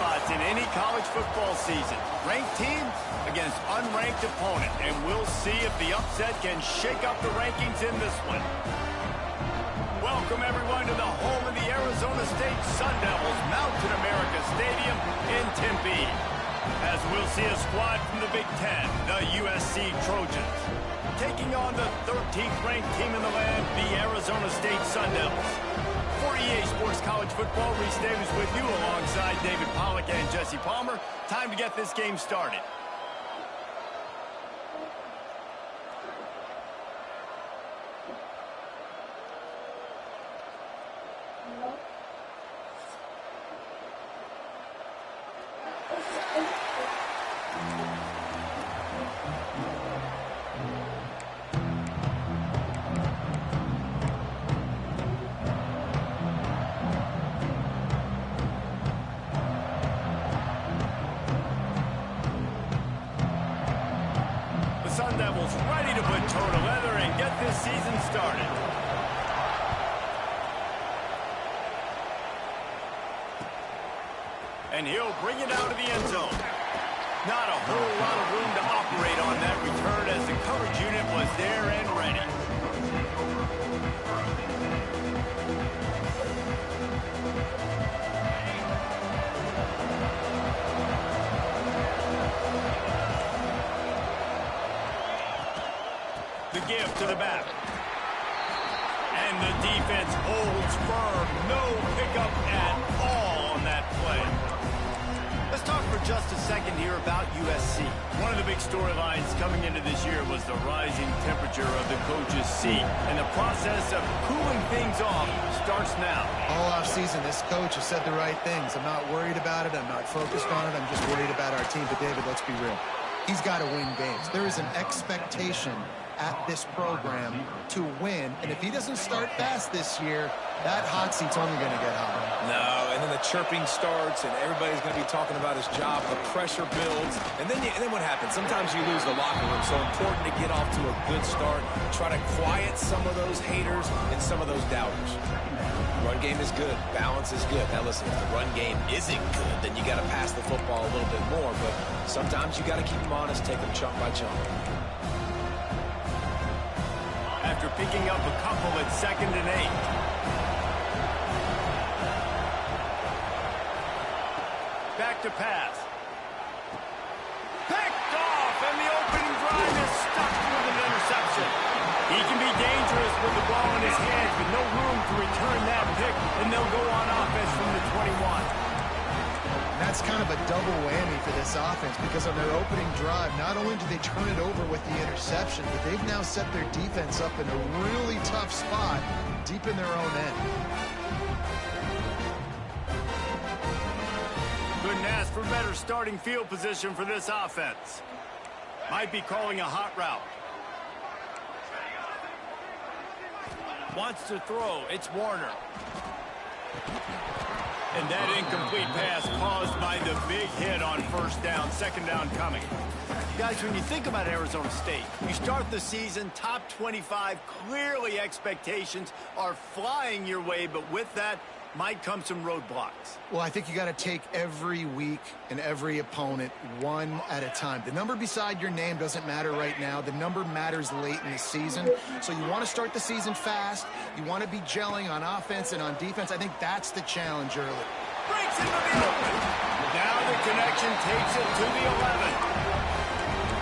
spots in any college football season. Ranked team against unranked opponent, and we'll see if the upset can shake up the rankings in this one. Welcome, everyone, to the home of the Arizona State Sun Devils, Mountain America Stadium in Tempe. As we'll see a squad from the Big Ten, the USC Trojans, taking on the 13th ranked team in the land, the Arizona State Sun Devils. For EA Sports College Football, Reese Davis with you alongside David Pollack and Jesse Palmer. Time to get this game started. Sun Devils ready to put toe to leather and get this season started. And he'll bring it out of the end zone. Not a whole lot of room to operate on that return as the coverage unit was there and ready. The give to the back. And the defense holds firm. No pickup at all on that play. Let's talk for just a second here about USC. One of the big storylines coming into this year was the rising temperature of the coach's seat. And the process of cooling things off starts now. All offseason, this coach has said the right things. I'm not worried about it. I'm not focused on it. I'm just worried about our team. But, David, let's be real. He's got to win games. There is an expectation at this program to win, and if he doesn't start fast this year, that hot seat's only going to get hotter. No, and then the chirping starts, and everybody's going to be talking about his job. The pressure builds, and then what happens? Sometimes you lose the locker room, so important to get off to a good start. Try to quiet some of those haters and some of those doubters. Run game is good. Balance is good. Now, listen, if the run game isn't good, then you got to pass the football a little bit more, but sometimes you got to keep them honest, take them chunk by chunk. After picking up a couple at 2nd and 8. Back to pass. Picked off, and the opening drive is stuck with an interception. He can be dangerous with the ball in his hands, but no room to return that pick, and they'll go on offense from the 21. That's kind of a double whammy for this offense because on their opening drive, not only did they turn it over with the interception, but they've now set their defense up in a really tough spot deep in their own end. Couldn't ask for better starting field position for this offense. Might be calling a hot route. Wants to throw. It's Warner. And that incomplete pass caused by the big hit on first down, 2nd down coming. Guys, when you think about Arizona State, you start the season top 25. Clearly expectations are flying your way, but with that might come some roadblocks. Well, I think you got to take every week and every opponent one at a time. The number beside your name doesn't matter right now. The number matters late in the season. So you want to start the season fast. You want to be gelling on offense and on defense. I think that's the challenge early. Breaks into the open. Now the connection takes it to the 11.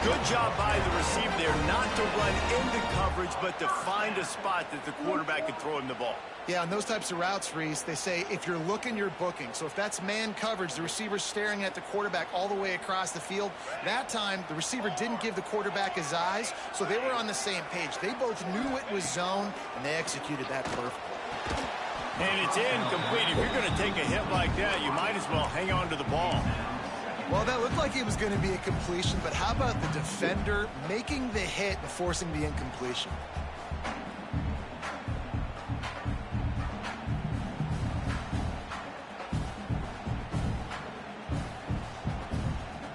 Good job by the receiver there not to run into coverage, but to find a spot that the quarterback could throw him the ball. Yeah, on those types of routes, Reese, they say if you're looking, you're booking. So if that's man coverage, the receiver's staring at the quarterback all the way across the field. That time, the receiver didn't give the quarterback his eyes, so they were on the same page. They both knew it was zone, and they executed that perfectly. And it's incomplete. If you're going to take a hit like that, you might as well hang on to the ball. Well, that looked like it was going to be a completion, but how about the defender making the hit and forcing the incompletion?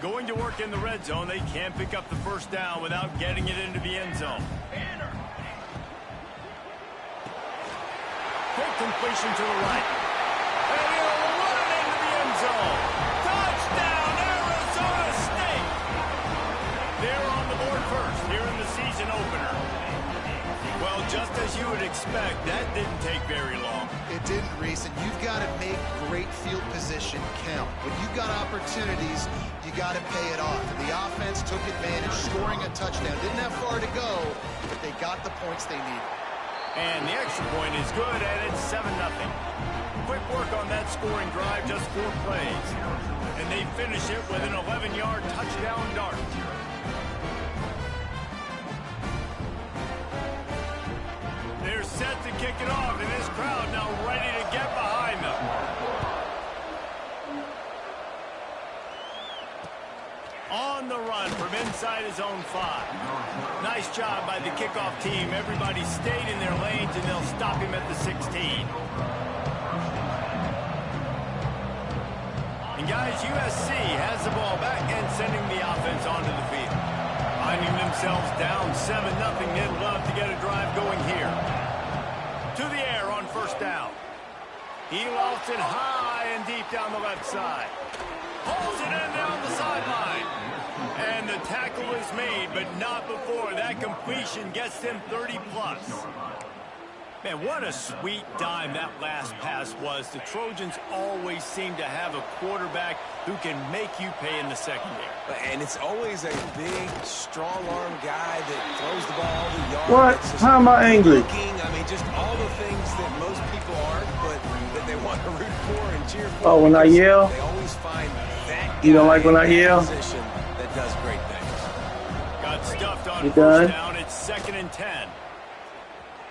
Going to work in the red zone, they can't pick up the first down without getting it into the end zone. Quick completion to the right. And he'll run it into the end zone. make great field position count. When you've got opportunities, you got to pay it off. And the offense took advantage, scoring a touchdown. Didn't have far to go, but they got the points they needed. And the extra point is good, and it's 7-0. Quick work on that scoring drive, just 4 plays. And they finish it with an 11-yard touchdown dart. They're set to kick it off, and this crowd now ready to get behind them. On the run from inside his own 5. Nice job by the kickoff team. Everybody stayed in their lanes, and they'll stop him at the 16. And guys, USC has the ball back and sending the offense onto the field. Finding themselves down 7-0, they'd love to get a drive going here. To the air on first down. He lofts it high and deep down the left side. Pulls it in down the sideline. And the tackle is made, but not before that completion gets them 30+. Man, what a sweet dime that last pass was. The Trojans always seem to have a quarterback who can make you pay in the secondary. And it's always a big, strong-arm guy that throws the ball the yard. What? How am I angry? I mean, just all the things that most people aren't, but that they want to root for and cheer for. Oh, when I yell? They always find that guy You don't like when I yell? position that does great things. Got stuffed on You first done? down. It's 2nd and 10.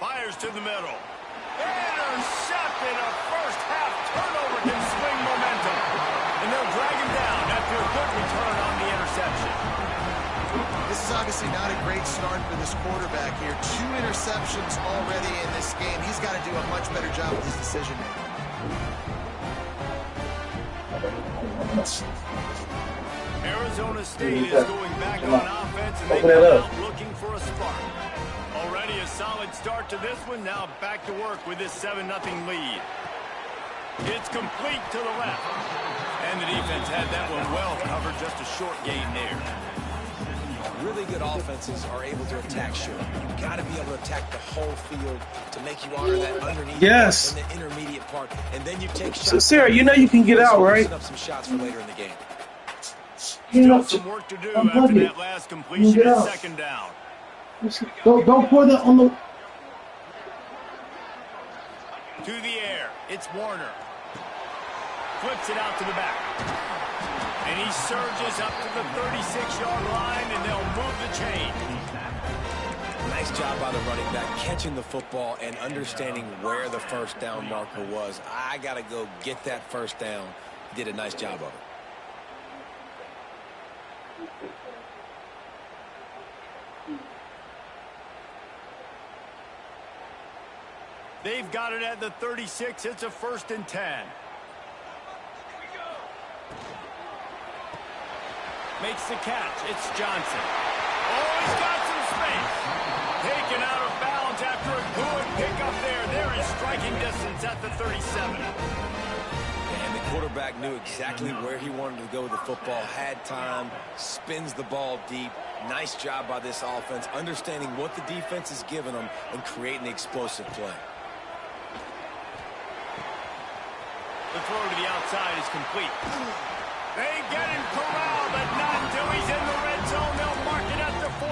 Fires to the middle. Intercepted. A first-half turnover can swing momentum. And they'll drag him down after a good return on the interception. This is obviously not a great start for this quarterback here. 2 interceptions already in this game. He's got to do a much better job with his decision-making. Arizona State is going back on offense, and they come out looking for a spark. Already a solid start to this one. Now back to work with this 7-0 lead. It's complete to the left. And the defense had that one well covered. Just a short gain there. Really good offenses are able to attack short. You've got to be able to attack the whole field to make you honor that underneath Yes. and the intermediate part. And then you take shots. So, Sarah, you know you can get out, right? Up some shots for later in the game. Still some work to do after that last completion at 2nd down. Don't pour that on the... To the air. It's Warner. Flips it out to the back. And he surges up to the 36-yard line, and they'll move the chain. Nice job by the running back, catching the football and understanding where the first down marker was. I got to go get that first down. He did a nice job of it. They've got it at the 36. It's a 1st and 10. Makes the catch. It's Johnson. Oh, he's got some space. Taken out of bounds after a good pickup there. They're in striking distance at the 37. And the quarterback knew exactly where he wanted to go with the football, had time, spins the ball deep. Nice job by this offense, understanding what the defense is giving them and creating the explosive play. The throw to the outside is complete. They get him corralled, but not until he's in the red zone. They'll mark it at the 14.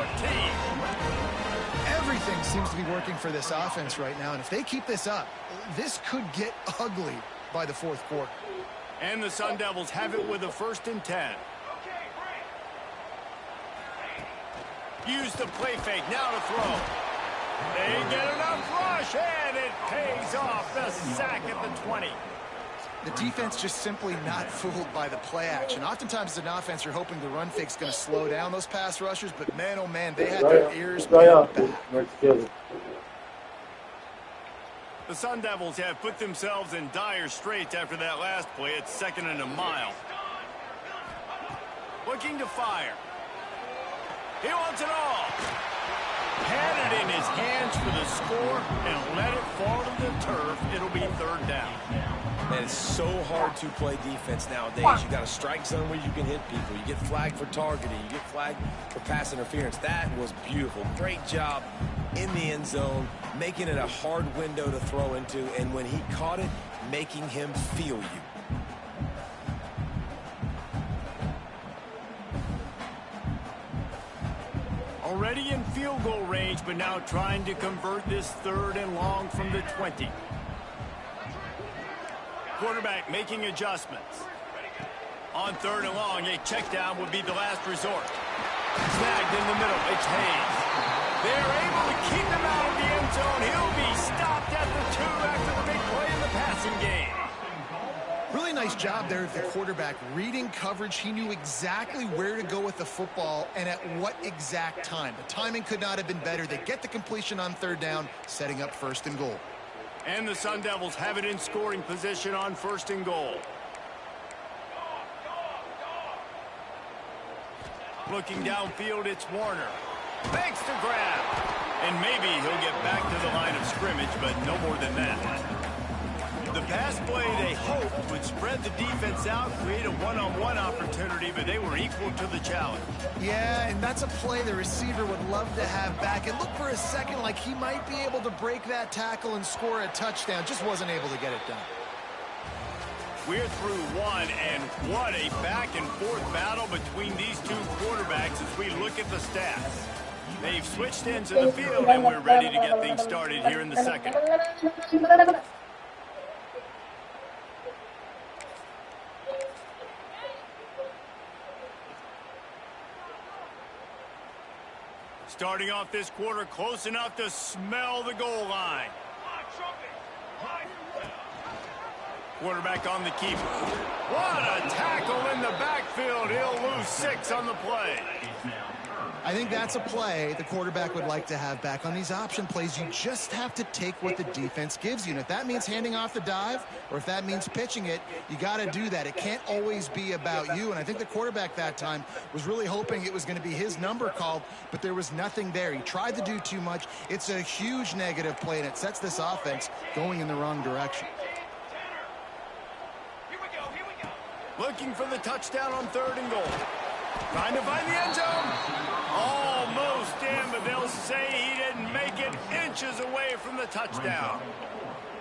Everything seems to be working for this offense right now, and if they keep this up, this could get ugly by the 4th quarter. And the Sun Devils have it with a 1st and 10. Use the play fake, now to throw. They get enough rush, and it pays off. The sack at the 20. The defense just simply not fooled by the play action. Oftentimes as an offense, you're hoping the run fake's going to slow down those pass rushers, but man, oh man, they had their ears back. The Sun Devils have put themselves in dire straits after that last play. It's 2nd and a mile. Looking to fire. He wants it all. Had it in his hands for the score and let it fall to the turf. It'll be 3rd down. Man, it's so hard to play defense nowadays. You got a strike zone where you can hit people. You get flagged for targeting. You get flagged for pass interference. That was beautiful. Great job in the end zone, making it a hard window to throw into. And when he caught it, making him feel you. Already in field goal range, but now trying to convert this 3rd and long from the 20. Quarterback making adjustments. On 3rd and long, a check down would be the last resort. Snagged in the middle, it's Hayes. They're able to keep him out of the end zone. He'll be stopped at the 2 after the big play in the passing game. Really nice job there of the quarterback. Reading coverage, he knew exactly where to go with the football and at what exact time. The timing could not have been better. They get the completion on 3rd down, setting up 1st and goal. And the Sun Devils have it in scoring position on 1st and goal. Looking downfield, it's Warner. Makes the grab. And maybe he'll get back to the line of scrimmage, but no more than that. The pass play, they hoped, would spread the defense out, create a one-on-one opportunity, but they were equal to the challenge. Yeah, and that's a play the receiver would love to have back. It looked for a second like he might be able to break that tackle and score a touchdown. Just wasn't able to get it done. We're through one, and what a back-and-forth battle between these two quarterbacks as we look at the stats. They've switched into the field, and we're ready to get things started here in the second. Starting off this quarter close enough to smell the goal line. Quarterback on the keeper. What a tackle in the backfield. He'll lose 6 on the play. I think that's a play the quarterback would like to have back. On these option plays, you just have to take what the defense gives you. And if that means handing off the dive or if that means pitching it, you got to do that. It can't always be about you. And I think the quarterback that time was really hoping it was going to be his number called, but there was nothing there. He tried to do too much. It's a huge negative play, and it sets this offense going in the wrong direction. Looking for the touchdown on 3rd and goal. Trying to find the end zone. Almost in, but they'll say he didn't make it, inches away from the touchdown.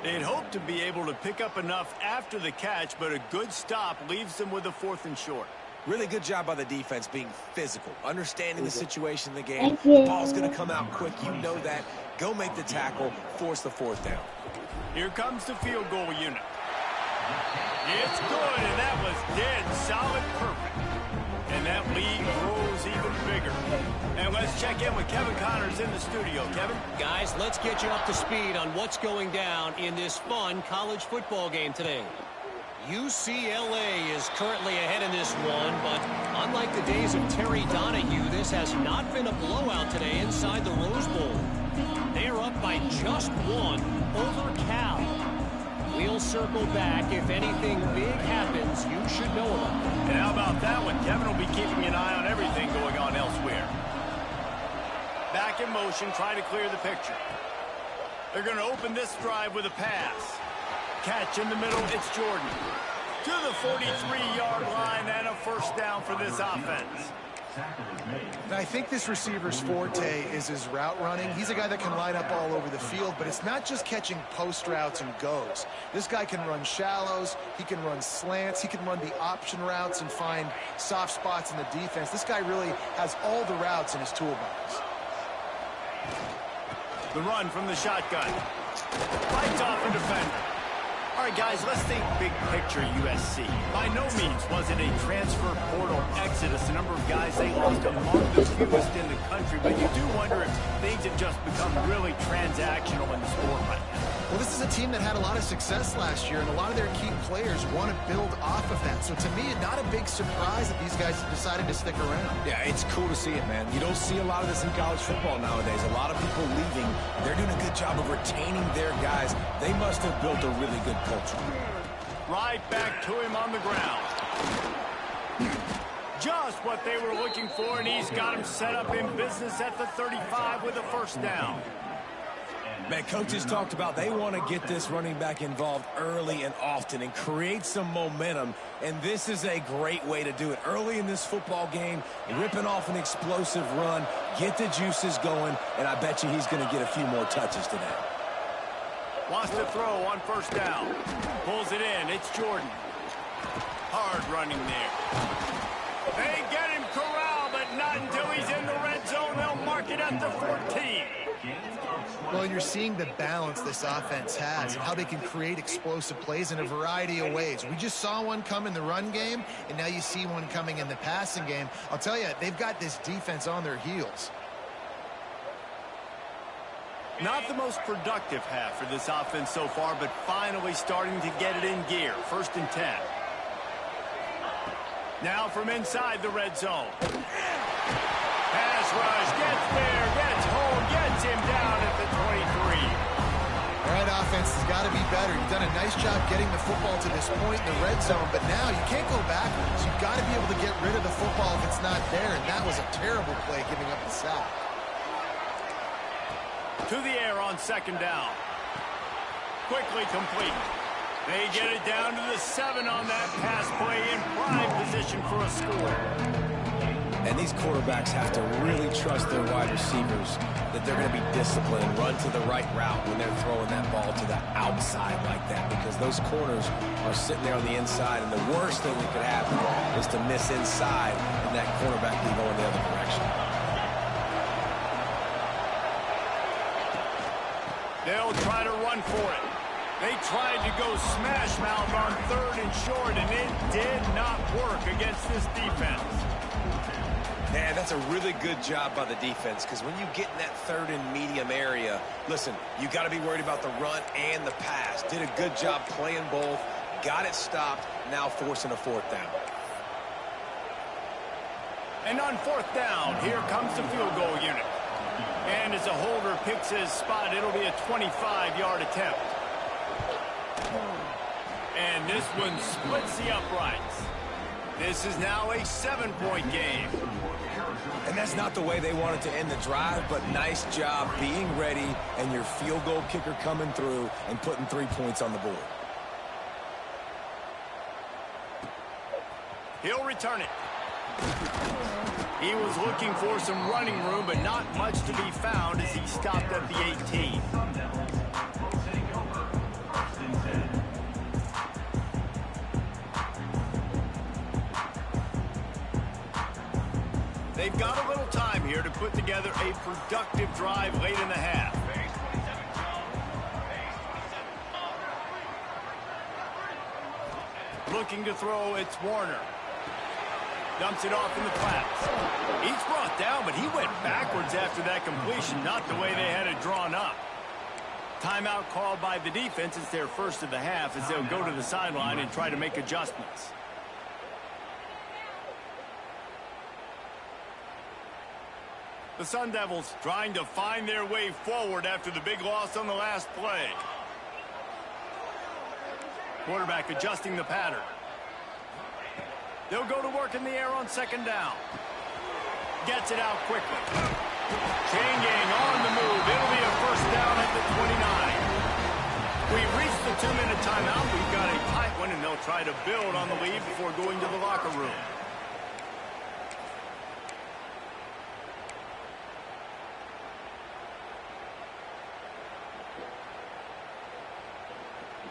They'd hoped to be able to pick up enough after the catch, but a good stop leaves them with a 4th and short. Really good job by the defense being physical, understanding the situation in the game. The ball's going to come out quick. You know that. Go make the tackle, force the 4th down. Here comes the field goal unit. It's good, and that was dead solid perfect. And that lead grows even bigger. And let's check in with Kevin Connors in the studio. Kevin? Guys, let's get you up to speed on what's going down in this fun college football game today. UCLA is currently ahead in this one, but unlike the days of Terry Donahue, this has not been a blowout today inside the Rose Bowl. They're up by just 1 over Cal. We'll circle back. If anything big happens, you should know about it. And how about that one? Kevin will be keeping an eye on everything going on elsewhere. Back in motion, trying to clear the picture. They're going to open this drive with a pass. Catch in the middle, it's Jordan. To the 43-yard line and a 1st down for this offense. And I think this receiver's forte is his route running. He's a guy that can line up all over the field, but it's not just catching post routes and goes. This guy can run shallows, he can run slants, he can run the option routes and find soft spots in the defense. This guy really has all the routes in his toolbox. The run from the shotgun. Lights off a defender. All right, guys, let's think big picture USC. By no means was it a transfer portal exodus. The number of guys they lost among the fewest in the country, but you do wonder if things have just become really transactional in the sport right now. Well, this is a team that had a lot of success last year, and a lot of their key players want to build off of that. So to me, not a big surprise that these guys have decided to stick around. Yeah, it's cool to see it, man. You don't see a lot of this in college football nowadays. A lot of people leaving. They're doing a good job of retaining their guys. They must have built a really good culture. Right back to him on the ground. Just what they were looking for, and he's got him set up in business at the 35 with a 1st down. Man, coaches talked about they want to get this running back involved early and often and create some momentum, and this is a great way to do it. Early in this football game, ripping off an explosive run, get the juices going, and I bet you he's going to get a few more touches today. Wants to throw on first down. Pulls it in. It's Jordan. Hard running there. They get him corralled, but not until he's in the red zone. They'll mark it at the 14. Well, you're seeing the balance this offense has and how they can create explosive plays in a variety of ways. We just saw one come in the run game, and now you see one coming in the passing game. I'll tell you, they've got this defense on their heels. Not the most productive half for this offense so far, but finally starting to get it in gear. 1st and 10. Now from inside the red zone. Pass rush, gets there, gets home, gets him down at the 23. All right, offense has got to be better. You've done a nice job getting the football to this point in the red zone, but now you can't go backwards. You've got to be able to get rid of the football if it's not there, and that was a terrible play giving up the sack. To the air on 2nd down. Quickly complete. They get it down to the 7 on that pass play in prime position for a score. And these quarterbacks have to really trust their wide receivers that they're going to be disciplined and run to the right route when they're throwing that ball to the outside like that, because those corners are sitting there on the inside, and the worst thing that could happen is to miss inside and that cornerback be going the other direction. They'll try to run for it. They tried to go smash mouth on 3rd and short, and it did not work against this defense. Man, that's a really good job by the defense, because when you get in that 3rd and medium area, listen, you got to be worried about the run and the pass. Did a good job playing both, got it stopped, now forcing a 4th down. And on 4th down, here comes the field goal unit. And as a holder picks his spot, it'll be a 25-yard attempt. And this one splits the uprights. This is now a 7-point game. And that's not the way they wanted to end the drive, but nice job being ready and your field goal kicker coming through and putting 3 points on the board. He'll return it. He was looking for some running room, but not much to be found as he stopped at the 18. They've got a little time here to put together a productive drive late in the half. Looking to throw, it's Warner. Dumps it off in the flats. He's brought down, but he went backwards after that completion, not the way they had it drawn up. Timeout called by the defense. It's their first of the half as they'll go to the sideline and try to make adjustments. The Sun Devils trying to find their way forward after the big loss on the last play. Quarterback adjusting the pattern. They'll go to work in the air on 2nd down. Gets it out quickly. Chain gang on the move. It'll be a 1st down at the 29. We've reached the 2-minute timeout. We've got a tight one, and they'll try to build on the lead before going to the locker room.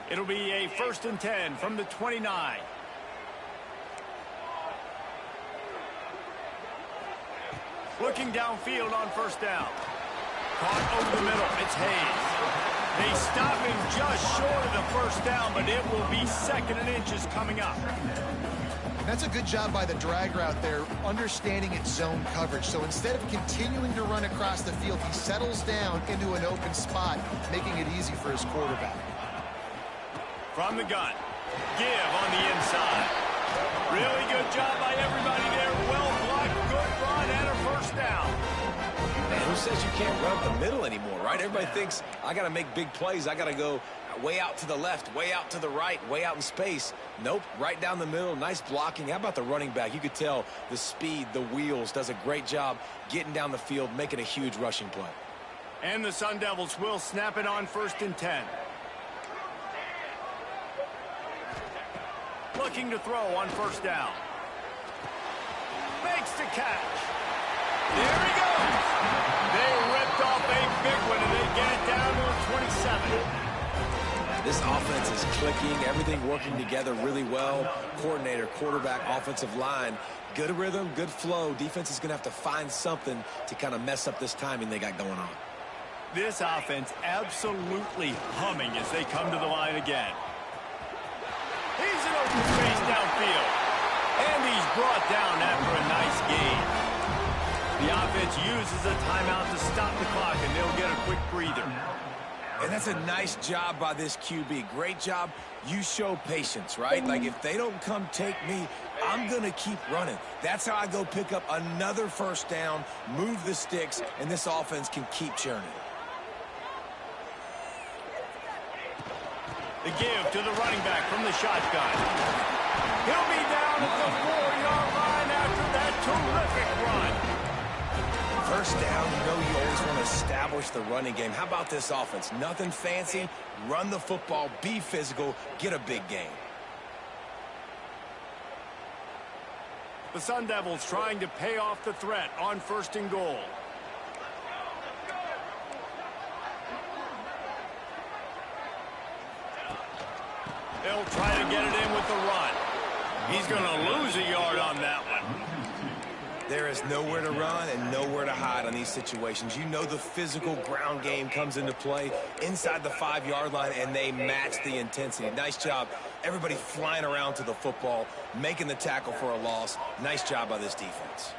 It'll be a 1st and 10 from the 29. Looking downfield on 1st down. Caught over the middle. It's Hayes. They stop him just short of the 1st down, but it will be 2nd and inches coming up. That's a good job by the drag route there, understanding its zone coverage. So instead of continuing to run across the field, he settles down into an open spot, making it easy for his quarterback. From the gun. Give on the inside. Really good job by everybody there. Well blocked, good run, and a 1st down. Man, who says you can't run up the middle anymore, right? Everybody thinks, I got to make big plays. I got to go way out to the left, way out to the right, way out in space. Nope, right down the middle. Nice blocking. How about the running back? You could tell the speed, the wheels, does a great job getting down the field, making a huge rushing play. And the Sun Devils will snap it on 1st and 10. Looking to throw on 1st down. Makes the catch. There he goes. They ripped off a big one, and they get it down to the 27. This offense is clicking, everything working together really well. Coordinator, quarterback, offensive line, good rhythm, good flow. Defense is going to have to find something to kind of mess up this timing they got going on. This offense absolutely humming as they come to the line again. He's in open space downfield. And he's brought down after a nice gain. The offense uses a timeout to stop the clock, and they'll get a quick breather. And that's a nice job by this QB. Great job. You show patience, right? Like, if they don't come take me, I'm going to keep running. That's how I go pick up another first down, move the sticks, and this offense can keep churning. The give to the running back from the shotgun. He'll be down at the 4-yard line after that terrific run. First down, you know you always want to establish the running game. How about this offense? Nothing fancy. Run the football, be physical, get a big gain. The Sun Devils trying to pay off the threat on 1st and goal. They'll try to get it in with the run. He's going to lose a yard on that one. There is nowhere to run and nowhere to hide on these situations. You know the physical ground game comes into play inside the 5-yard line, and they match the intensity. Nice job. Everybody flying around to the football, making the tackle for a loss. Nice job by this defense.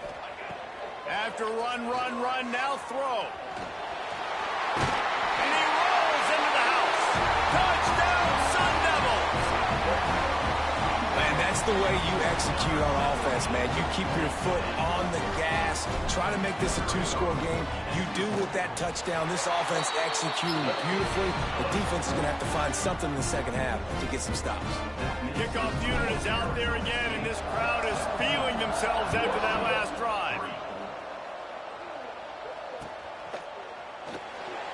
After run, now throw. And he rolls into the house. Touchdown, Sun Devils! Man, that's the way you execute on offense, man. You keep your foot on the gas. Try to make this a 2-score game. You do with that touchdown. This offense executing beautifully. The defense is going to have to find something in the second half to get some stops. Kickoff unit is out there again, and this crowd is feeling themselves after that last drive.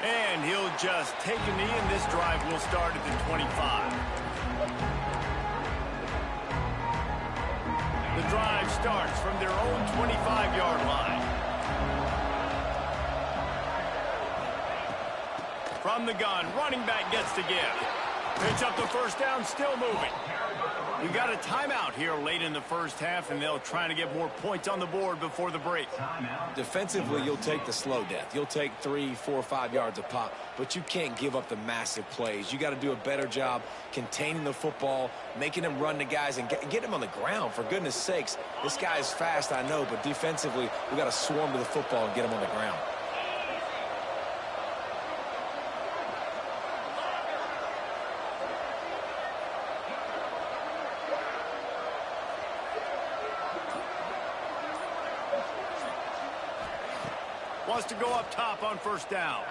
And he'll just take a knee, and this drive will start at the 25. The drive starts from their own 25-yard line. From the gun, running back gets the give. Pitch up the first down, still moving. We got a timeout here late in the first half, and they'll try to get more points on the board before the break. Defensively, you'll take the slow death. You'll take 3, 4, 5 yards a pop, but you can't give up the massive plays. You got to do a better job containing the football, making them run the guys, and get them on the ground. For goodness sakes, this guy is fast, I know, but defensively, we got to swarm to the football and get him on the ground. Wants to go up top on first down.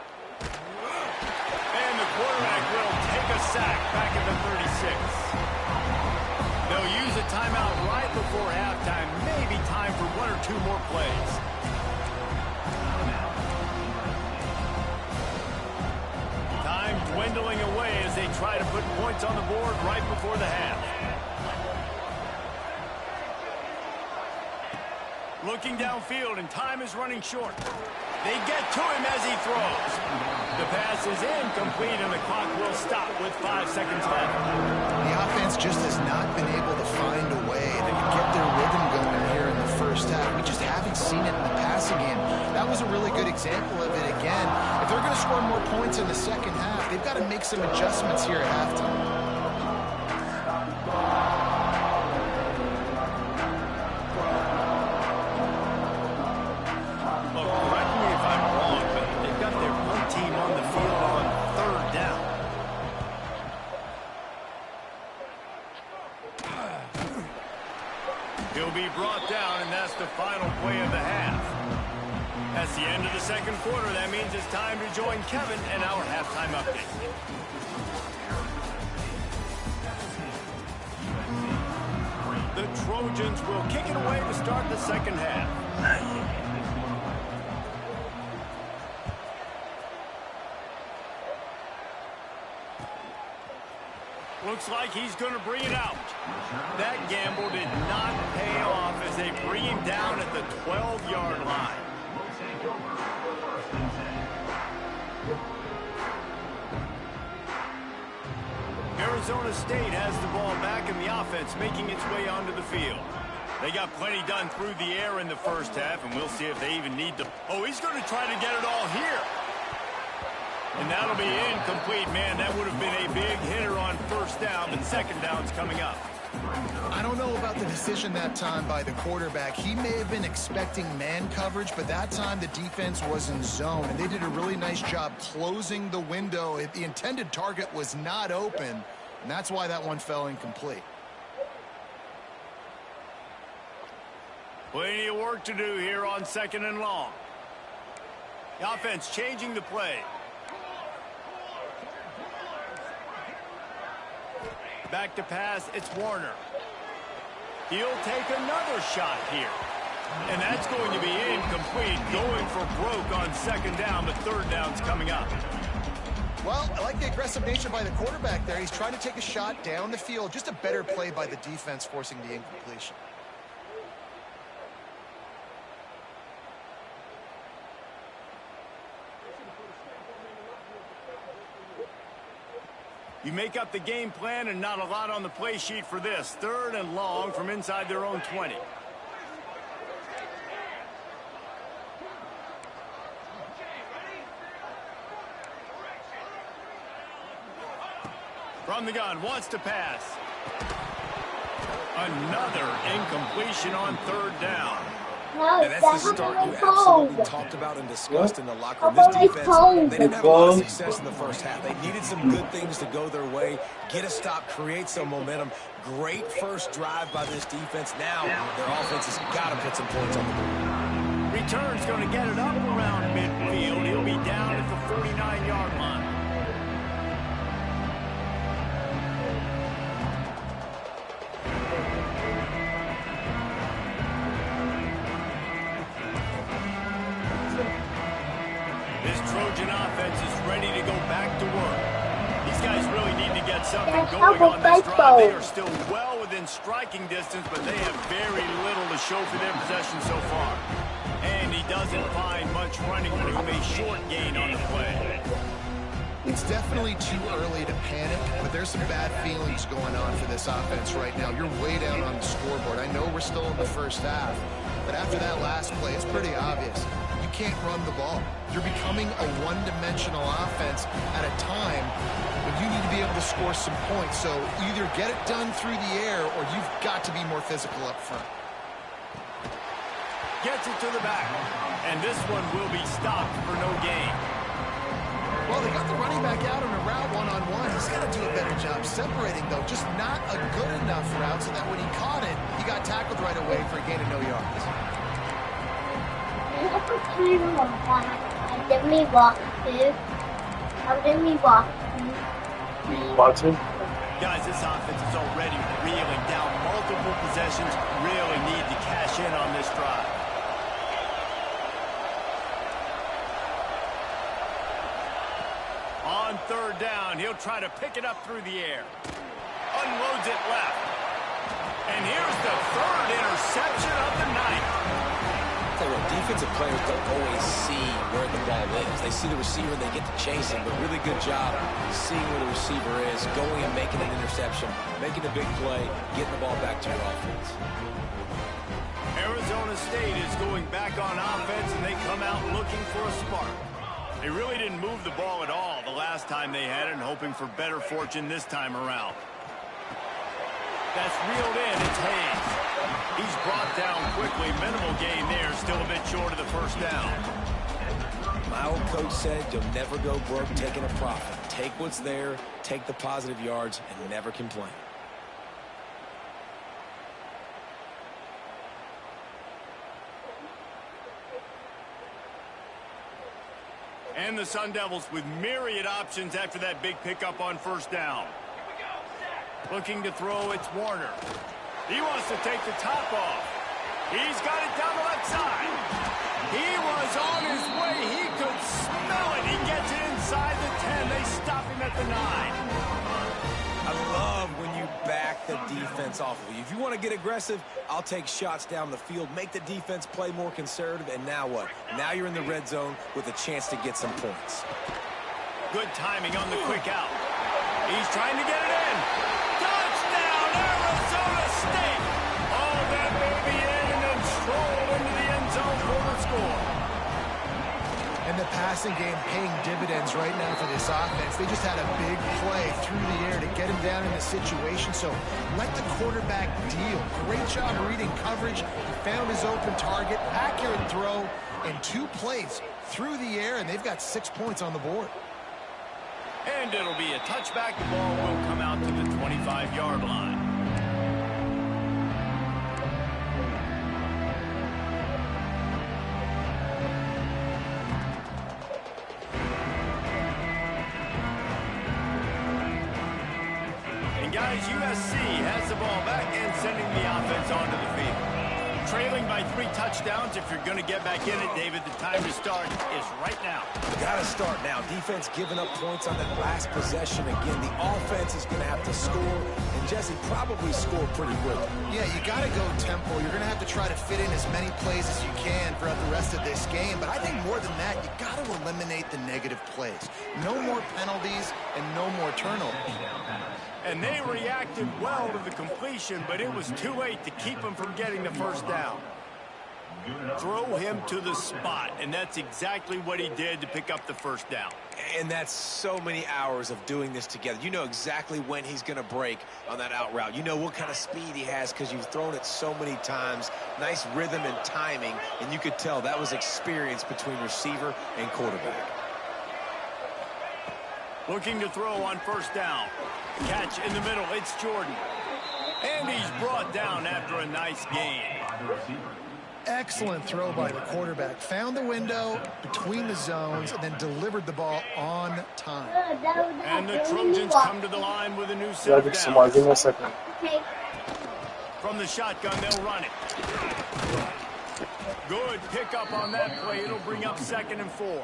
And the quarterback will take a sack back at the 36. They'll use a timeout right before halftime. Maybe time for 1 or 2 more plays. Time dwindling away as they try to put points on the board right before the half. Looking downfield, and time is running short. They get to him as he throws. The pass is incomplete, and the clock will stop with 5 seconds left. The offense just has not been able to find a way to get their rhythm going here in the first half. We just haven't seen it in the passing game. That was a really good example of it again. If they're going to score more points in the second half, they've got to make some adjustments here at halftime. He'll be brought down, and that's the final play of the half. That's the end of the second quarter. That means it's time to join Kevin and our halftime update. The Trojans will kick it away to start the second half. Looks like he's going to bring it out. That gamble did not pay off as they bring him down at the 12-yard line. Arizona State has the ball back in the offense, making its way onto the field. They got plenty done through the air in the first half, and we'll see if they even need to. Oh, he's going to try to get it all here. And that'll be incomplete, man. That would have been a big hitter on first down, but second down's coming up. I don't know about the decision that time by the quarterback. He may have been expecting man coverage, but that time the defense was in zone, and they did a really nice job closing the window. The intended target was not open, and that's why that one fell incomplete. Plenty of work to do here on second and long. The offense changing the play. Back to pass, it's Warner. He'll take another shot here. And that's going to be incomplete, going for broke on second down, but third down's coming up. Well, I like the aggressive nature by the quarterback there. He's trying to take a shot down the field. Just a better play by the defense forcing the incompletion. You make up the game plan and not a lot on the play sheet for this. Third and long from inside their own 20. From the gun, wants to pass. Another incompletion on third down. And that's the start you absolutely talked about and discussed in the locker room. This defense, they didn't have a lot of success in the first half. They needed some good things to go their way, get a stop, create some momentum. Great first drive by this defense. Now their offense has got to put some points on the board. Return's going to get it up around midfield. He'll be down at the 49-yard line. Offense is ready to go back to work. These guys really need to get something going on this drive. They are still well within striking distance, but they have very little to show for their possession so far. And he doesn't find much running room, a short gain on the play. It's definitely too early to panic, but there's some bad feelings going on for this offense right now. You're way down on the scoreboard. I know we're still in the first half, but after that last play, it's pretty obvious. You can't run the ball. You're becoming a one-dimensional offense at a time when you need to be able to score some points. So either get it done through the air or you've got to be more physical up front. Gets it to the back, and this one will be stopped for no gain. Well, they got the running back out on a route one-on-one. He's got to do a better job separating, though. Just not a good enough route so that when he caught it, he got tackled right away for a gain of no yards. Watson. Guys, this offense is already reeling down multiple possessions. Really need to cash in on this drive. On third down, he'll try to pick it up through the air. Unloads it left. And here's the third interception of the night. Tell you what, defensive players don't always see where the ball is. They see the receiver, they get to chase him, but really good job seeing where the receiver is, going and making an interception, making a big play, getting the ball back to your offense. Arizona State is going back on offense, and they come out looking for a spark. They really didn't move the ball at all the last time they had it, and hoping for better fortune this time around. That's reeled in. It's Hayes. He's brought down quickly. Minimal gain there. Still a bit short of the first down. My old coach said you'll never go broke taking a profit. Take what's there, take the positive yards, and never complain. And the Sun Devils with myriad options after that big pickup on first down. Looking to throw, it's Warner. He wants to take the top off. He's got it down the left side. He was on his way. He could smell it. He gets it inside the 10. They stop him at the 9. I love when you back the defense off of you. If you want to get aggressive, I'll take shots down the field, make the defense play more conservative, and now what? Now you're in the red zone with a chance to get some points. Good timing on the quick out. He's trying to get it in. passing game paying dividends right now for this offense. They just had a big play through the air to get him down in the situation. So let the quarterback deal. Great job reading coverage. He found his open target, accurate throw, and 2 plays through the air, and they've got 6 points on the board. And it'll be a touchback. The ball will come out to the 25-yard line. And guys, USC has the ball back and sending the offense onto the field. Trailing by 3 touchdowns. If you're going to get back in it, David, the time to start is right now. Got to start now. Defense giving up points on that last possession. Again, the offense is going to have to score, and Jesse probably score pretty quickly. Yeah, you got to go tempo. You're going to have to try to fit in as many plays as you can throughout the rest of this game. But I think more than that, you got to eliminate the negative plays. No more penalties and no more turnovers. And they reacted well to the completion, but it was too late to keep him from getting the first down. Throw him to the spot, and that's exactly what he did to pick up the first down. And that's so many hours of doing this together. You know exactly when he's going to break on that out route. You know what kind of speed he has because you've thrown it so many times. Nice rhythm and timing, and you could tell that was experience between receiver and quarterback. Looking to throw on first down. Catch in the middle. It's Jordan. And he's brought down after a nice gain. Excellent throw by the quarterback. Found the window between the zones and then delivered the ball on time. And the Trojans come to the line with a new set down. Give me a second. From the shotgun, they'll run it. Good pickup on that play. It'll bring up 2nd and 4.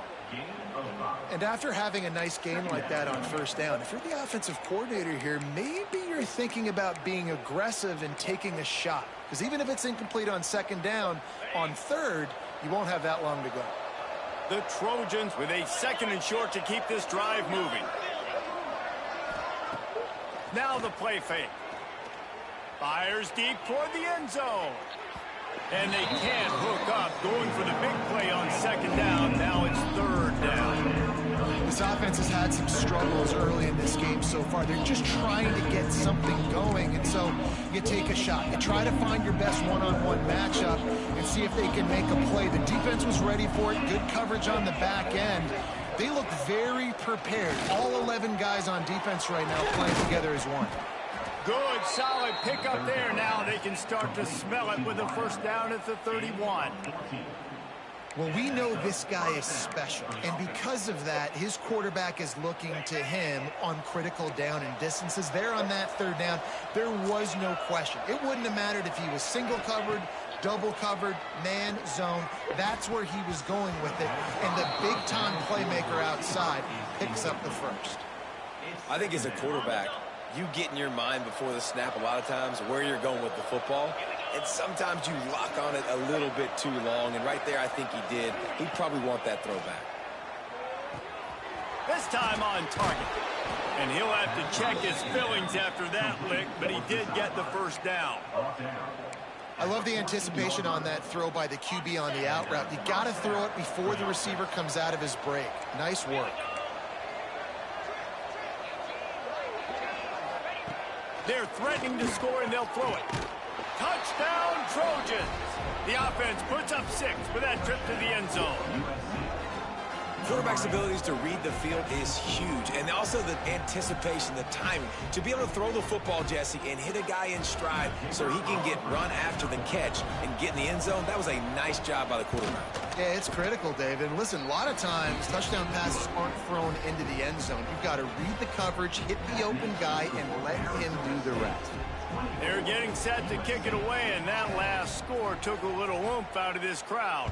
And after having a nice game like that on first down, if you're the offensive coordinator here, maybe you're thinking about being aggressive and taking a shot. Because even if it's incomplete on 2nd down, on 3rd, you won't have that long to go. The Trojans with a 2nd and short to keep this drive moving. Now the play fake. Fires deep toward the end zone. And they can't hook up, going for the big play on 2nd down. Now it's 3rd down. This offense has had some struggles early in this game so far. They're just trying to get something going, and so you take a shot. You try to find your best one-on-one matchup and see if they can make a play. The defense was ready for it. Good coverage on the back end. They look very prepared. All 11 guys on defense right now playing together as one. Good, solid pickup there. Now they can start to smell it with a first down at the 31. Well, we know this guy is special, and because of that, his quarterback is looking to him on critical down and distances. There on that 3rd down, there was no question. It wouldn't have mattered if he was single covered, double covered, man, zone. That's where he was going with it, and the big-time playmaker outside picks up the first. I think as a quarterback, you get in your mind before the snap a lot of times where you're going with the football, and sometimes you lock on it a little bit too long, and right there I think he did. He'd probably want that throwback. This time on target. And he'll have to check his fillings after that lick, but he did get the first down. I love the anticipation on that throw by the QB on the out route. You got to throw it before the receiver comes out of his break. Nice work. They're threatening to score, and they'll throw it. Touchdown, Trojans! The offense puts up 6 with that trip to the end zone. Quarterback's abilities to read the field is huge, and also the anticipation, the timing. To be able to throw the football, Jesse, and hit a guy in stride so he can get run after the catch and get in the end zone, that was a nice job by the quarterback. Yeah, it's critical, David. And listen, a lot of times touchdown passes aren't thrown into the end zone. You've got to read the coverage, hit the open guy, and let him do the rest. They're getting set to kick it away, and that last score took a little oomph out of this crowd.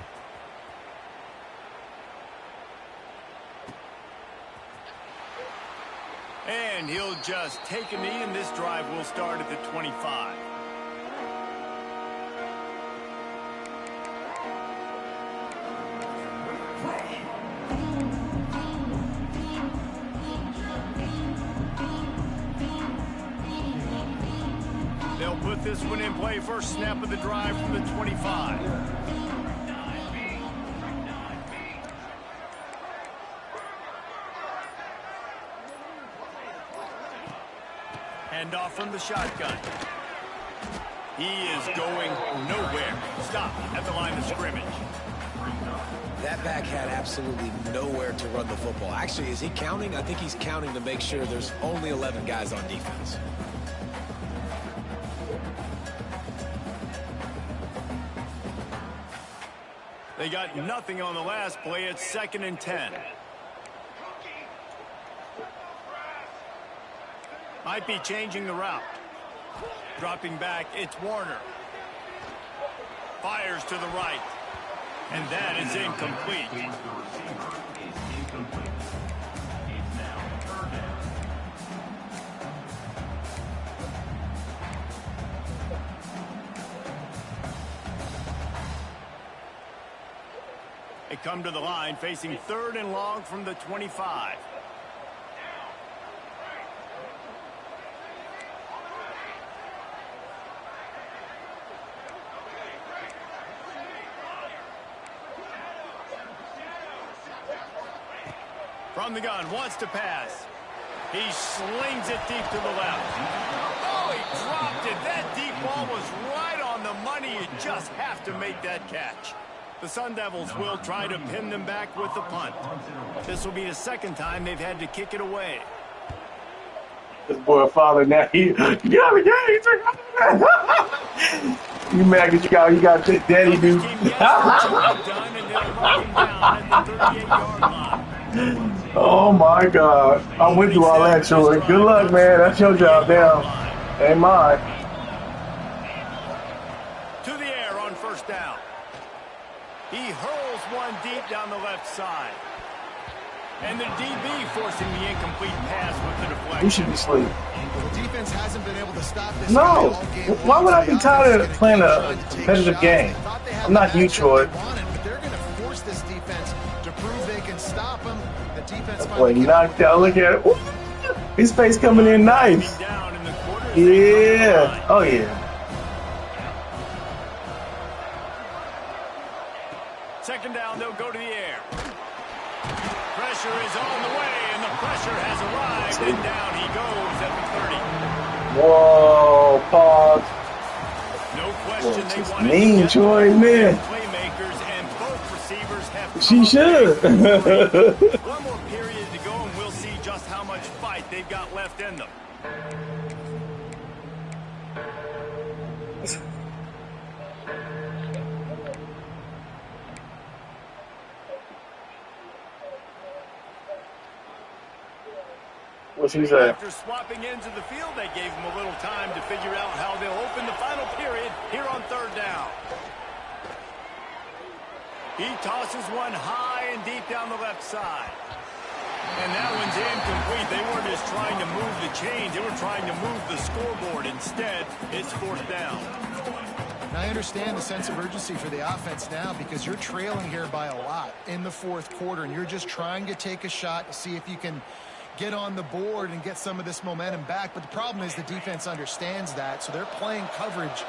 And he'll just take a knee, and this drive will start at the 25. They'll put this one in play. First snap of the drive from the 25. Hand off from the shotgun. He is going nowhere. Stop at the line of scrimmage. That back had absolutely nowhere to run the football. Actually, is he counting? I think he's counting to make sure there's only 11 guys on defense. They got nothing on the last play. It's 2nd and 10. Might be changing the route. Dropping back, it's Warner. Fires to the right. And that is incomplete. They come to the line facing 3rd and long from the 25. From the gun, wants to pass. He slings it deep to the left. Oh, he dropped it. That deep ball was right on the money. You just have to make that catch. The Sun Devils will try to pin them back with the punt. This will be the 2nd time they've had to kick it away. This boy father now, you got me, you mad that you got daddy dude. Oh my God. I went through all that, Troy. Good luck, man. That's your job now. Ain't mine. To the air on 1st down. He hurls one deep down the left side. And the DB forcing the incomplete pass with the deflection. You should be asleep. The defense hasn't been able to stop this. No. Why would I be tired of playing a competitive game? I'm not you, Troy. They're going to force this defense to prove they can stop them. The defense Boy, knocked out. Look at it. Ooh, his face coming in nice. Yeah. Oh, yeah. 2nd down, they'll go to the air. Pressure is on the way, and the pressure has arrived, and down he goes at the 30. Whoa, pause. No question they Just wanted mean, to get Troy, man. playmakers, and both receivers have She should. One more period to go, and we'll see just how much fight they've got left in them. What she say? After swapping ends of the field, they gave him a little time to figure out how they'll open the final period here on 3rd down. He tosses one high and deep down the left side. And that one's incomplete. They weren't just trying to move the chains. They were trying to move the scoreboard. Instead, it's 4th down. I understand the sense of urgency for the offense now because you're trailing here by a lot in the 4th quarter, and you're just trying to take a shot to see if you can get on the board and get some of this momentum back. But the problem is the defense understands that, so they're playing coverage,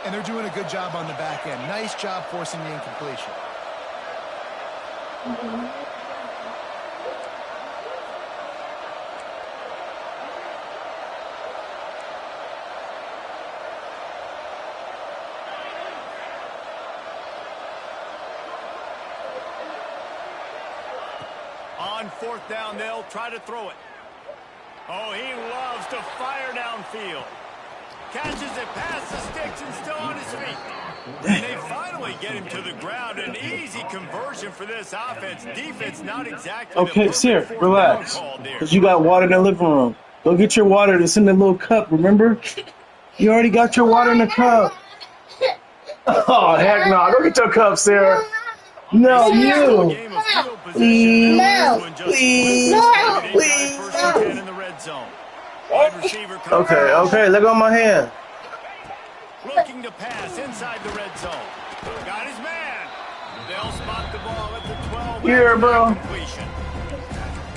and they're doing a good job on the back end. Nice job forcing the incompletion. On 4th down, they'll try to throw it. Oh, he loves to fire downfield. Catches it past the sticks and still on his feet. And they finally get him to the ground. An easy conversion for this offense. Defense not exactly. Okay, sir, relax. Because you got water in the living room. Go get your water that's in the little cup, remember? You already got your water in the cup. Oh, heck no. Go get your cup, Sarah. No, you. Please. No. Please. No. Please. Okay, let go of my hand. Looking to pass inside the red zone. Got his man. They'll spot the ball at the 12. Here, bro.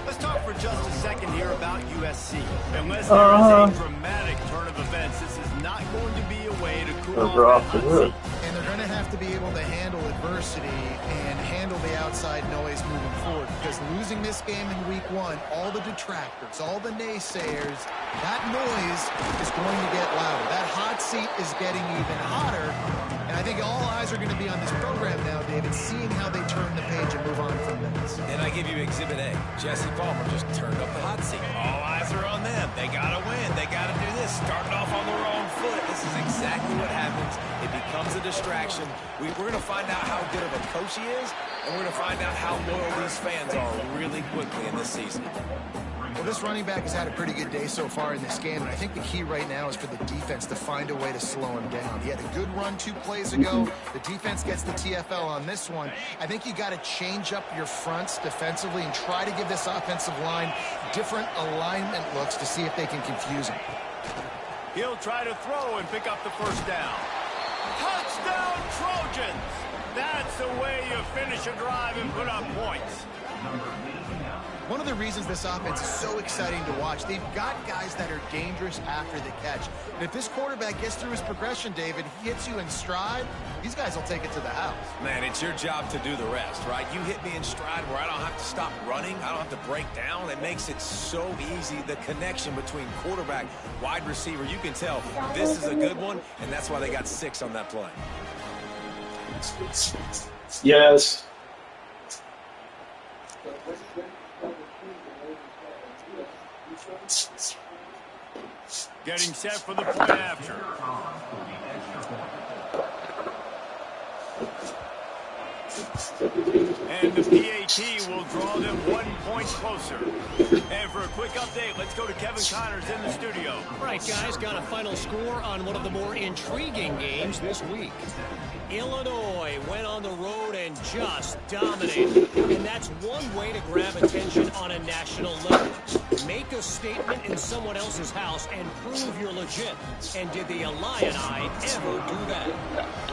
Let's talk for just a second here about USC. Unless there is a dramatic turn of events, this is not going to be a way to cool off that hot seat. And they're going going to have to be able to handle adversity and handle the outside noise moving forward, because losing this game in week 1, all the detractors, all the naysayers, that noise is going to get louder. That hot seat is getting even hotter, and I think all eyes are going to be on this program now, David, seeing how they turn the page and move on from this. And I give you Exhibit A. Jesse Palmer just turned up the hot seat. All eyes are on them. They got to win. They got to do this. Starting off on the wrong foot. This is exactly what happens. It becomes a distraction. We're going to find out how good of a coach he is, and we're going to find out how loyal these fans are really quickly in this season. Well, this running back has had a pretty good day so far in this game, and I think the key right now is for the defense to find a way to slow him down. He had a good run 2 plays ago. The defense gets the TFL on this one. I think you got to change up your fronts defensively and try to give this offensive line different alignment looks to see if they can confuse him. He'll try to throw and pick up the first down. Touchdown, Trojans! That's the way you finish a drive and put up points. One of the reasons this offense is so exciting to watch, they've got guys that are dangerous after the catch. And if this quarterback gets through his progression, David, he hits you in stride, these guys will take it to the house. Man, it's your job to do the rest, right? You hit me in stride where I don't have to stop running. I don't have to break down. It makes it so easy. The connection between quarterback, wide receiver, you can tell this is a good one, and that's why they got 6 on that play. Yes. Getting set for the point after. And the PAT will draw them 1 point closer. And for a quick update, let's go to Kevin Connors in the studio. All right, guys, got a final score on one of the more intriguing games this week. Illinois went on the road and just dominated. And that's one way to grab attention on a national level. Make a statement in someone else's house and prove you're legit. And did the Illini ever do that?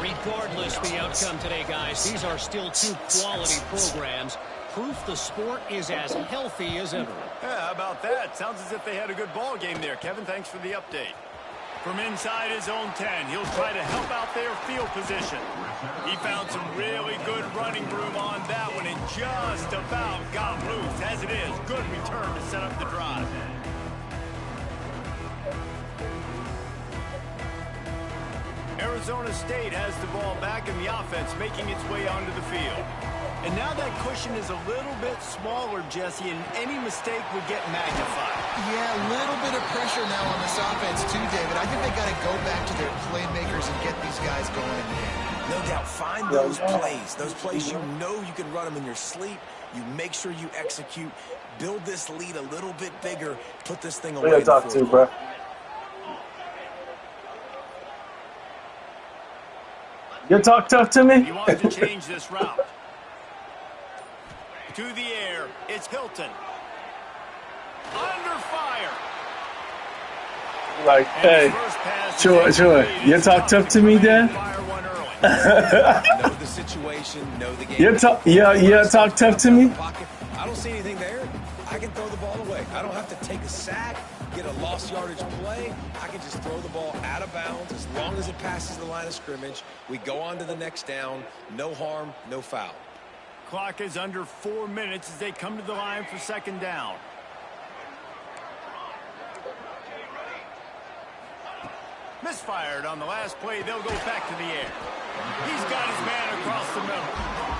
Regardless the outcome today, guys, these are still 2 quality programs. Proof the sport is as healthy as ever. Yeah, how about that? Sounds as if they had a good ball game there. Kevin, thanks for the update. From inside his own 10, he'll try to help out their field position. He found some really good running room on that one and just about got loose. As it is, good return to set up the drive. Arizona State has the ball back in the offense, making its way onto the field. And now that cushion is a little bit smaller, Jesse, and any mistake would get magnified. Yeah, a little bit of pressure now on this offense too, David. I think they got to go back to their playmakers and get these guys going in the game. No doubt. Find those plays you know you can run them in your sleep. You make sure you execute. Build this lead a little bit bigger. Put this thing away. Who you talk to, bro? You talk tough to me? He wants to change this route. To the air, it's Hilton. Under fire. Like, hey, sure. You talk tough to me, Dan? Know the situation, know the game. You talk tough to me? I don't see anything there. I can throw the ball away. I don't have to take a sack, get a lost yardage play. I can just throw the ball out of bounds as long as it passes the line of scrimmage. We go on to the next down. No harm, no foul. Clock is under 4 minutes as they come to the line for second down. Misfired on the last play. They'll go back to the air. He's got his man across the middle.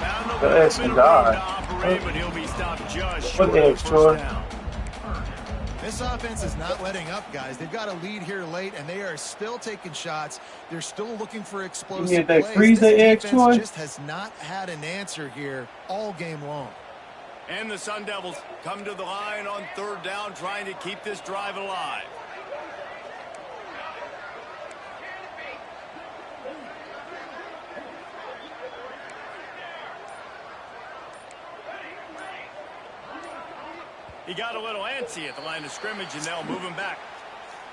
Found a little bit of room to operate, but he'll be stopped just short of the first down. This offense is not letting up, guys. They've got a lead here late, and they are still taking shots. They're still looking for explosive plays. Freeze the this edge, defense just has not had an answer here all game long. And the Sun Devils come to the line on third down, trying to keep this drive alive. He got a little antsy at the line of scrimmage, and they'll move him back.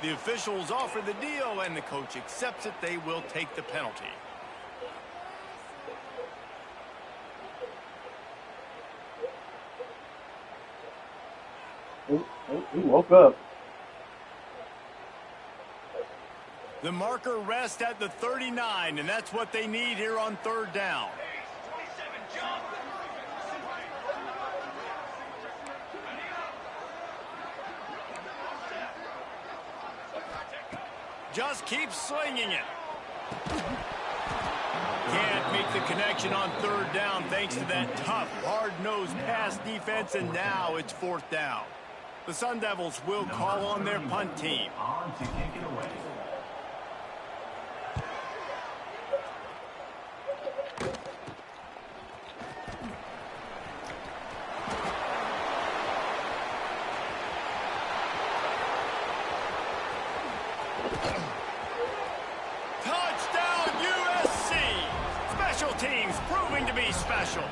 The officials offer the deal, and the coach accepts it. They will take the penalty. He woke up. The marker rests at the 39, and that's what they need here on third down. Just keep slinging it. Can't make the connection on third down thanks to that tough, hard-nosed pass defense, and now it's fourth down. The Sun Devils will call on their punt team. On to kick it away. Touchdown USC! Special teams proving to be special.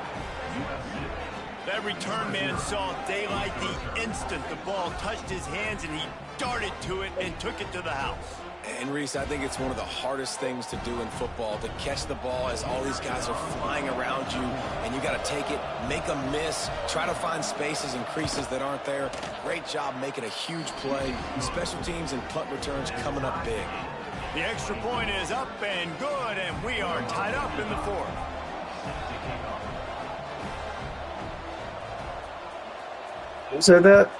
That return man saw daylight the instant the ball touched his hands, and he darted to it and took it to the house. And Reese, I think it's one of the hardest things to do in football, to catch the ball as all these guys are flying around you, and you got to take it, make a miss, try to find spaces and creases that aren't there. Great job making a huge play. Special teams and punt returns coming up big. The extra point is up and good, and we are tied up in the fourth. Who said that?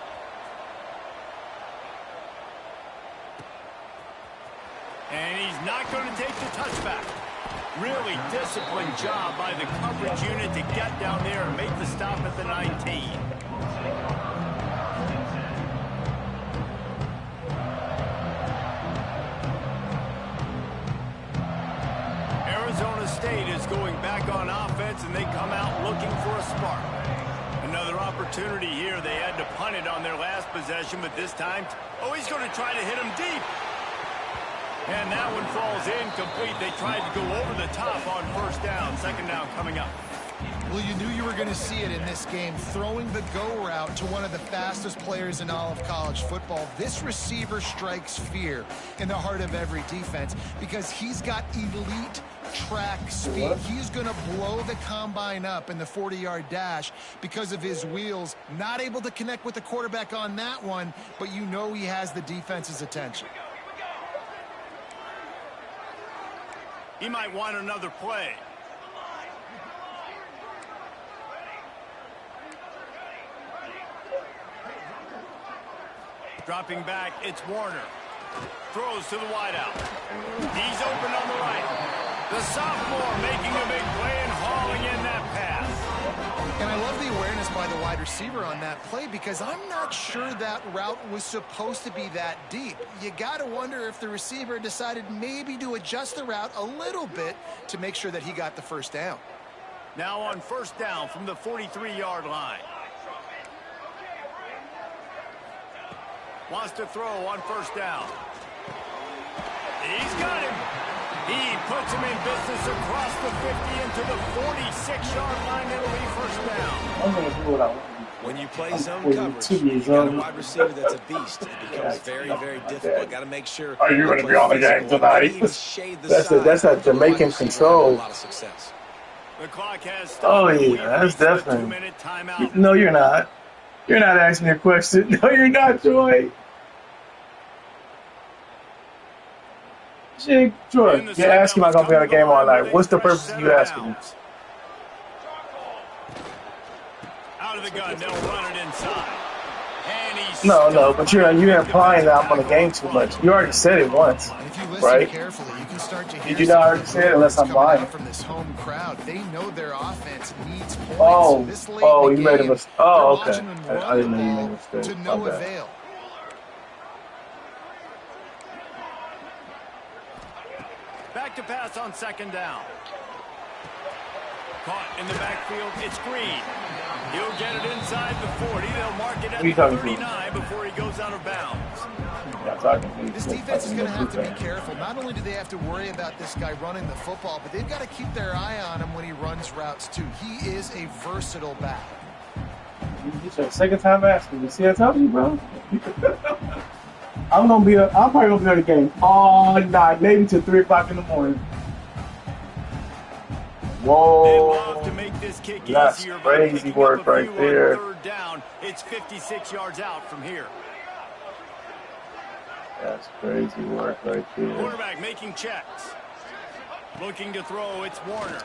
And he's not going to take the touchback. Really disciplined job by the coverage unit to get down there and make the stop at the 19. Arizona State is going back on offense, and they come out looking for a spark. Another opportunity here. They had to punt it on their last possession, but this time, he's going to try to hit him deep. And that one falls incomplete. They tried to go over the top on first down. Second down coming up. Well, you knew you were going to see it in this game. Throwing the go route to one of the fastest players in all of college football. This receiver strikes fear in the heart of every defense because he's got elite track speed. He's going to blow the combine up in the 40-yard dash because of his wheels. Not able to connect with the quarterback on that one, but you know he has the defense's attention. He might want another play. Dropping back, it's Warner. Throws to the wideout. He's open on the right. The sophomore making a big play and hauling in that pass. And I love the awareness by the wide receiver on that play because I'm not sure that route was supposed to be that deep. You got to wonder if the receiver decided maybe to adjust the route a little bit to make sure that he got the first down. Now on first down from the 43-yard line. Wants to throw on first down. He's got him. He puts him in business across the 50 into the 46-yard line. It'll be first down. I'm going to do what I want. When you play zone coverage, you got a wide receiver that's a beast. It becomes very, very difficult. Got to make sure. Are you going to be on the game tonight? That's a Jamaican control. A lot of success. The clock has stopped. Oh yeah, that's definitely. 2-minute timeout. No, you're not. You're not asking me a question. No, you're not, Joy. Joy, you're asking am I going to be on the game all night. What's the purpose of you asking me? Out of the gun, they'll run it inside. And he's No, but you're implying that I'm on the game too much. You already said it once, And if you listen right? carefully, you can start to hear Did you not already say it unless I'm coming out lying? from this home crowd. They know their offense needs points. Oh, This late in the you made a game, mistake. Oh, they're okay. watching them I didn't know you run made a the mistake. ball to My no bad. avail. back to pass on second down. Caught in the backfield. It's Green. He'll get it inside the 40. They'll mark it at the 39 before he goes out of bounds. This defense is going to have to be careful. Not only do they have to worry about this guy running the football, but they've got to keep their eye on him when he runs routes too. He is a versatile back. It's your second time asking me. See, I told you, bro. I'm probably gonna be on the game all night, maybe till 3 o'clock in the morning. Whoa, They love to make this kick that's easier, but crazy picking work up a right few on there. third down, it's 56 yards out from here. That's crazy work right there. Quarterback making checks. Looking to throw, it's Warner.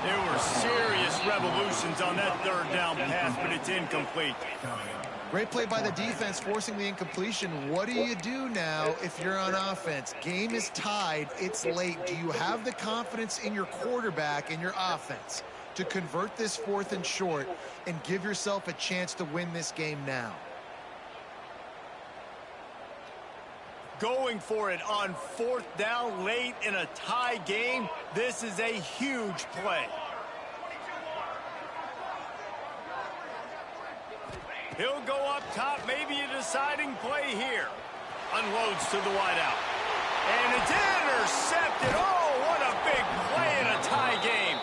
There were serious revolutions on that third down pass, but it's incomplete. Great play by the defense, forcing the incompletion. What do you do now if you're on offense? Game is tied. It's late. Do you have the confidence in your quarterback and your offense to convert this 4th and short and give yourself a chance to win this game now? Going for it on 4th down late in a tie game. This is a huge play. He'll go up top, maybe a deciding play here. Unloads to the wideout. And it's intercepted. Oh, what a big play in a tie game.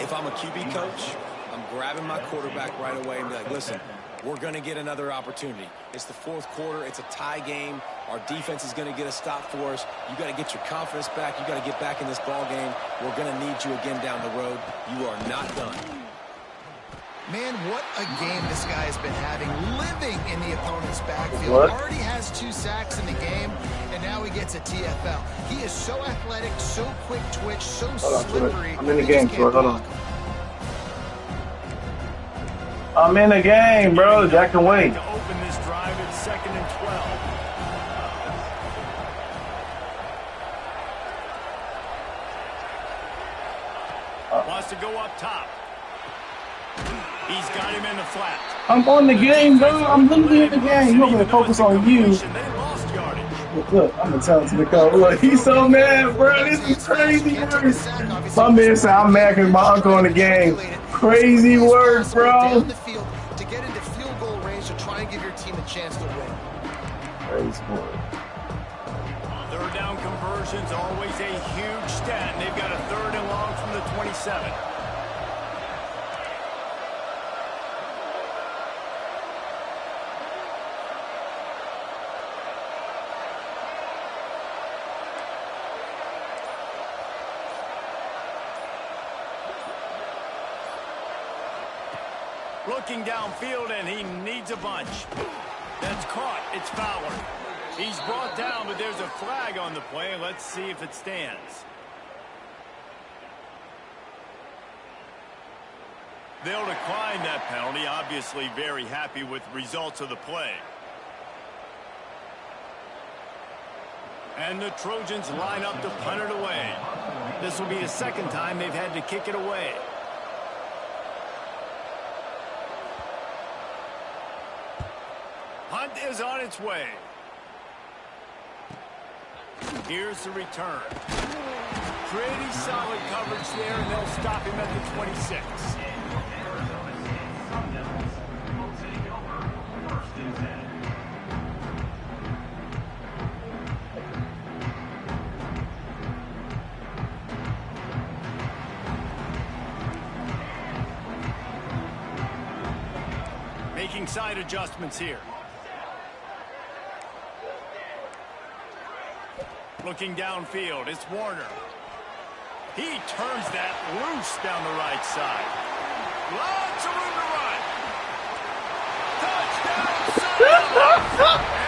If I'm a QB coach, I'm grabbing my quarterback right away and be like, listen, we're going to get another opportunity. It's the 4th quarter. It's a tie game. Our defense is going to get a stop for us. You got to get your confidence back. You got to get back in this ball game. We're going to need you again down the road. You are not done. Man, what a game this guy has been having, living in the opponent's backfield. Already has 2 sacks in the game, and now he gets a TFL. He is so athletic, so quick twitch, so slippery. I'm in the game, so hold on. I'm in the game, bro. Jack can wait. To open this drive, it's 2nd and 12. Wants to go up top. He's got him in the flat. I'm on the game, bro. I'm literally in the game. You want me to focus on you? Look, I'm gonna tell him to the coach. Look, he's so mad, bro. This is crazy work. My man said I'm mad because my uncle in the game. Crazy work, bro. To get into field goal range to try and give your team a chance to win. Crazy work. Third down conversions, always a huge stat. And they've got a 3rd and long from the 27. Looking downfield, and he needs a bunch. That's caught. It's Fowler. He's brought down, but there's a flag on the play. Let's see if it stands. They'll decline that penalty. Obviously very happy with results of the play. And the Trojans line up to punt it away. This will be the 2nd time they've had to kick it away. Punt is on its way. Here's the return. Pretty solid coverage there, and they'll stop him at the 26. Making side adjustments here. Looking downfield, it's Warner. He turns that loose down the right side. Lots of room to run. Touchdown,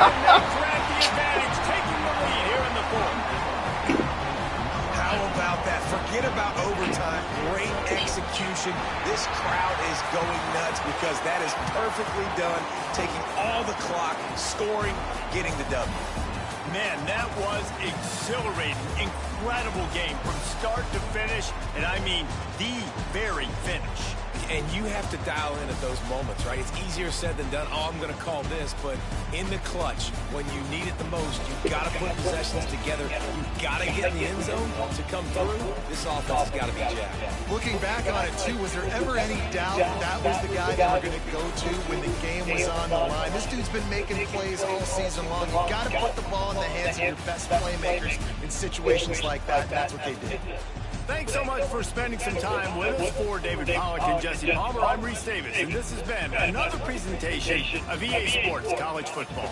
and they grab the advantage, taking the lead here in the 4th. How about that? Forget about overtime. Great execution. This crowd is going nuts because that is perfectly done. Taking all the clock, scoring, getting the W. Man, that was exhilarating. Incredible game from start to finish, and I mean the very finish. And you have to dial in at those moments, right? It's easier said than done. Oh, I'm going to call this, but in the clutch, when you need it the most, you've got to put possessions together. You've got to get in the end zone to come through. This offense has got to be jacked. Looking back on it, too, was there ever any doubt that was the guy they were going to go to when the game was on the line? This dude's been making plays all season long. You've got to put the ball in the hands of your best playmakers in situations like that. That's what they did. Thanks so much for spending some time with us. For David Pollack and Jesse Palmer, I'm Reese Davis, and this has been another presentation of EA Sports College Football.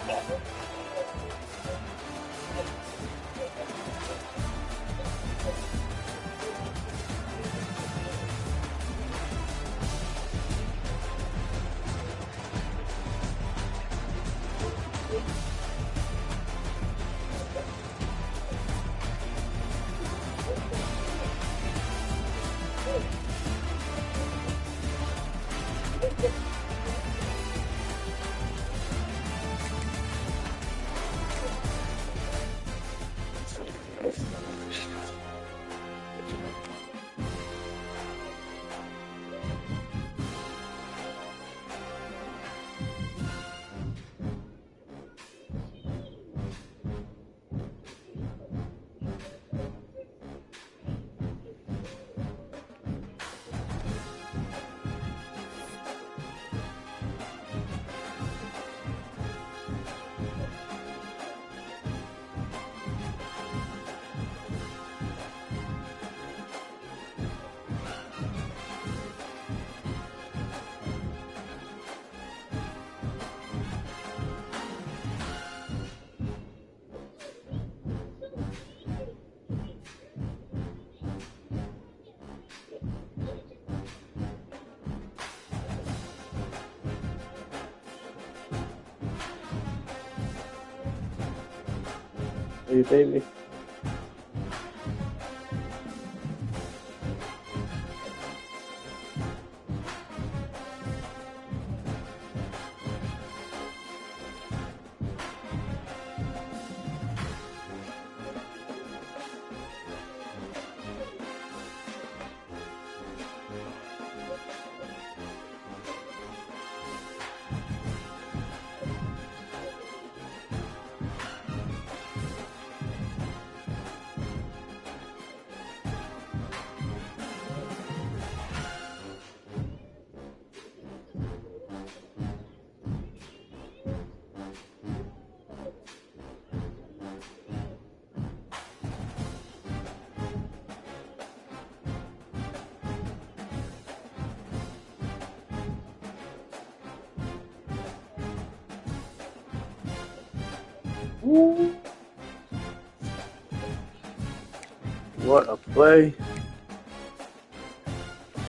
Hey, baby. Ooh. What a play.